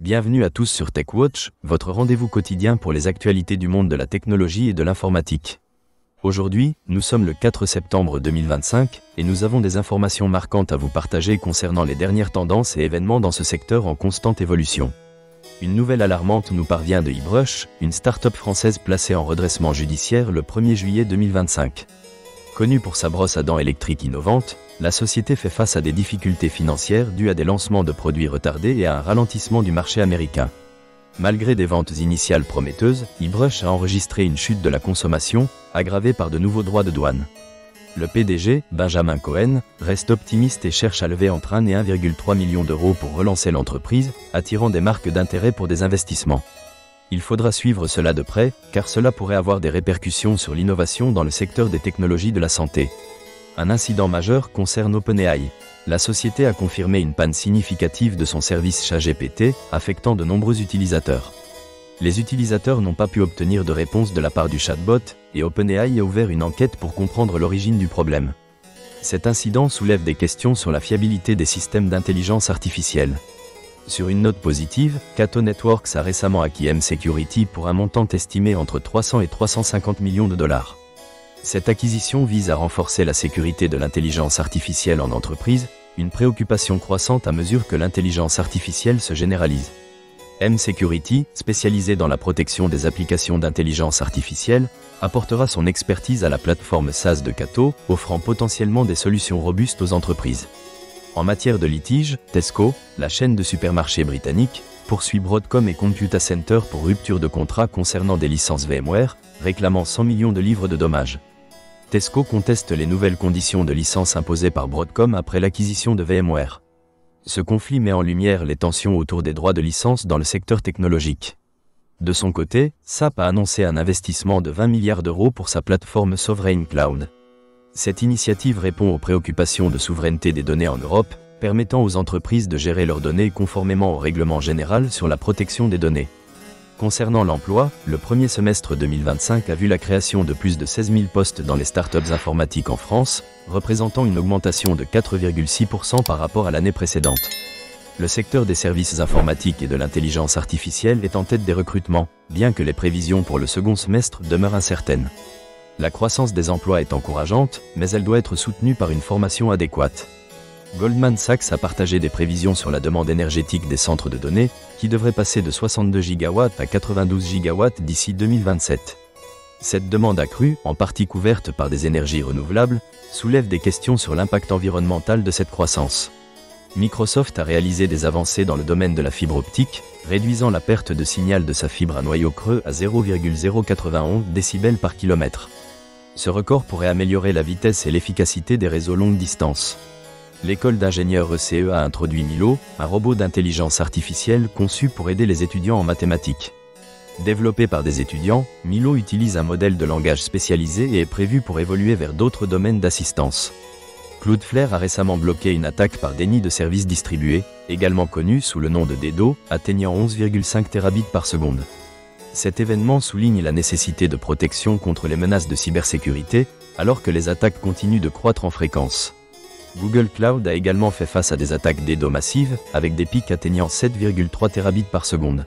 Bienvenue à tous sur TechWatch, votre rendez-vous quotidien pour les actualités du monde de la technologie et de l'informatique. Aujourd'hui, nous sommes le 4 septembre 2025 et nous avons des informations marquantes à vous partager concernant les dernières tendances et événements dans ce secteur en constante évolution. Une nouvelle alarmante nous parvient de eBrush, une start-up française placée en redressement judiciaire le 1er juillet 2025. Connue pour sa brosse à dents électrique innovante, la société fait face à des difficultés financières dues à des lancements de produits retardés et à un ralentissement du marché américain. Malgré des ventes initiales prometteuses, eBrush a enregistré une chute de la consommation, aggravée par de nouveaux droits de douane. Le PDG, Benjamin Cohen, reste optimiste et cherche à lever entre 1 et 1,3 million d'euros pour relancer l'entreprise, attirant des marques d'intérêt pour des investissements. Il faudra suivre cela de près, car cela pourrait avoir des répercussions sur l'innovation dans le secteur des technologies de la santé. Un incident majeur concerne OpenAI. La société a confirmé une panne significative de son service ChatGPT, affectant de nombreux utilisateurs. Les utilisateurs n'ont pas pu obtenir de réponse de la part du chatbot, et OpenAI a ouvert une enquête pour comprendre l'origine du problème. Cet incident soulève des questions sur la fiabilité des systèmes d'intelligence artificielle. Sur une note positive, Cato Networks a récemment acquis M-Security pour un montant estimé entre 300 et 350 millions de dollars. Cette acquisition vise à renforcer la sécurité de l'intelligence artificielle en entreprise, une préoccupation croissante à mesure que l'intelligence artificielle se généralise. M-Security, spécialisée dans la protection des applications d'intelligence artificielle, apportera son expertise à la plateforme SaaS de Cato, offrant potentiellement des solutions robustes aux entreprises. En matière de litige, Tesco, la chaîne de supermarchés britannique, poursuit Broadcom et Computa Center pour rupture de contrat concernant des licences VMware, réclamant 100 millions de livres de dommages. Tesco conteste les nouvelles conditions de licence imposées par Broadcom après l'acquisition de VMware. Ce conflit met en lumière les tensions autour des droits de licence dans le secteur technologique. De son côté, SAP a annoncé un investissement de 20 milliards d'euros pour sa plateforme Sovereign Cloud. Cette initiative répond aux préoccupations de souveraineté des données en Europe, permettant aux entreprises de gérer leurs données conformément au règlement général sur la protection des données. Concernant l'emploi, le premier semestre 2025 a vu la création de plus de 16 000 postes dans les startups informatiques en France, représentant une augmentation de 4,6% par rapport à l'année précédente. Le secteur des services informatiques et de l'intelligence artificielle est en tête des recrutements, bien que les prévisions pour le second semestre demeurent incertaines. La croissance des emplois est encourageante, mais elle doit être soutenue par une formation adéquate. Goldman Sachs a partagé des prévisions sur la demande énergétique des centres de données, qui devrait passer de 62 gigawatts à 92 gigawatts d'ici 2027. Cette demande accrue, en partie couverte par des énergies renouvelables, soulève des questions sur l'impact environnemental de cette croissance. Microsoft a réalisé des avancées dans le domaine de la fibre optique, réduisant la perte de signal de sa fibre à noyau creux à 0,091 décibels par kilomètre. Ce record pourrait améliorer la vitesse et l'efficacité des réseaux longue distance. L'école d'ingénieurs ECE a introduit Milo, un robot d'intelligence artificielle conçu pour aider les étudiants en mathématiques. Développé par des étudiants, Milo utilise un modèle de langage spécialisé et est prévu pour évoluer vers d'autres domaines d'assistance. Cloudflare a récemment bloqué une attaque par déni de services distribués, également connue sous le nom de DDoS, atteignant 11,5 terabits par seconde. Cet événement souligne la nécessité de protection contre les menaces de cybersécurité, alors que les attaques continuent de croître en fréquence. Google Cloud a également fait face à des attaques DDoS massives, avec des pics atteignant 7,3 terabits par seconde.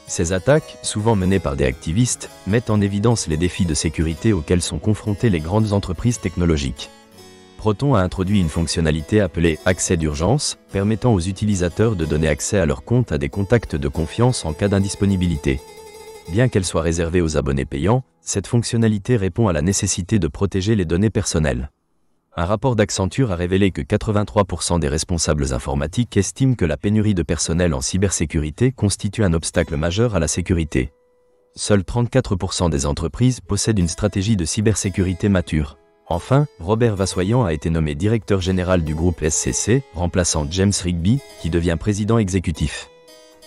Ces attaques, souvent menées par des activistes, mettent en évidence les défis de sécurité auxquels sont confrontées les grandes entreprises technologiques. Proton a introduit une fonctionnalité appelée « Accès d'urgence », permettant aux utilisateurs de donner accès à leur compte à des contacts de confiance en cas d'indisponibilité. Bien qu'elle soit réservée aux abonnés payants, cette fonctionnalité répond à la nécessité de protéger les données personnelles. Un rapport d'Accenture a révélé que 83% des responsables informatiques estiment que la pénurie de personnel en cybersécurité constitue un obstacle majeur à la sécurité. Seuls 34% des entreprises possèdent une stratégie de cybersécurité mature. Enfin, Robert Vassoyant a été nommé directeur général du groupe SCC, remplaçant James Rigby, qui devient président exécutif.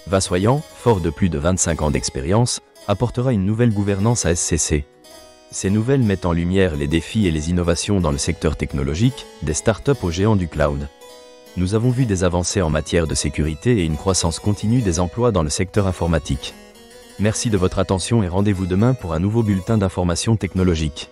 Vassoyant, fort de plus de 25 ans d'expérience, apportera une nouvelle gouvernance à SCC. Ces nouvelles mettent en lumière les défis et les innovations dans le secteur technologique, des startups aux géants du cloud. Nous avons vu des avancées en matière de sécurité et une croissance continue des emplois dans le secteur informatique. Merci de votre attention et rendez-vous demain pour un nouveau bulletin d'information technologique.